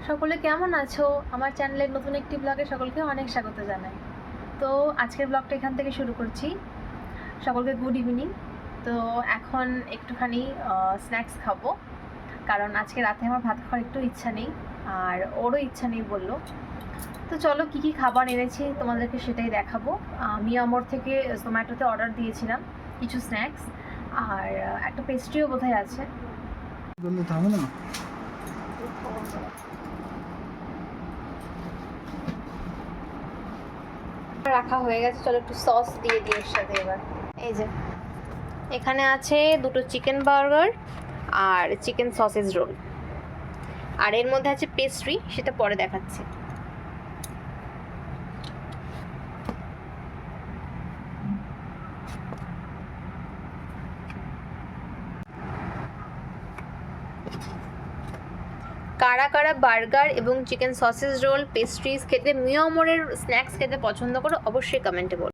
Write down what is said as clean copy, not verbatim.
সকলে কেমন আছো? আমার চ্যানেলের নতুন একটি ব্লগে সকলকে অনেক স্বাগত জানাই। তো আজকের ব্লগটা এখান থেকে শুরু করছি। সকলকে গুড ইভিনিং। তো এখন একটুখানি স্ন্যাক্স খাবো, কারণ আজকে রাতে আমার ভাত খাওয়ার একটু ইচ্ছা নেই, আর ওরও ইচ্ছা নেই বললো। তো চলো কী কী খাবার এনেছি তোমাদেরকে সেটাই দেখাবো। মিয়ামোর থেকে জোম্যাটোতে অর্ডার দিয়েছিলাম কিছু স্ন্যাক্স, আর একটা পেস্ট্রিও বোধহয় আছে। রাখা হয়ে গেছে, চলো একটু সস দিয়ে দিই এর সাথে। এবার এই যে এখানে আছে দুটো চিকেন বার্গার আর চিকেন সসেজ রোল, আর এর মধ্যে আছে পেস্ট্রি, সেটা পরে দেখাচ্ছি। কারা কারা বার্গার এবং চিকেন সসেজ রোল পেস্ট্রিজ খেতে, মিয়ামোরের স্ন্যাক্স খেতে পছন্দ করো অবশ্যই কমেন্টে বলো।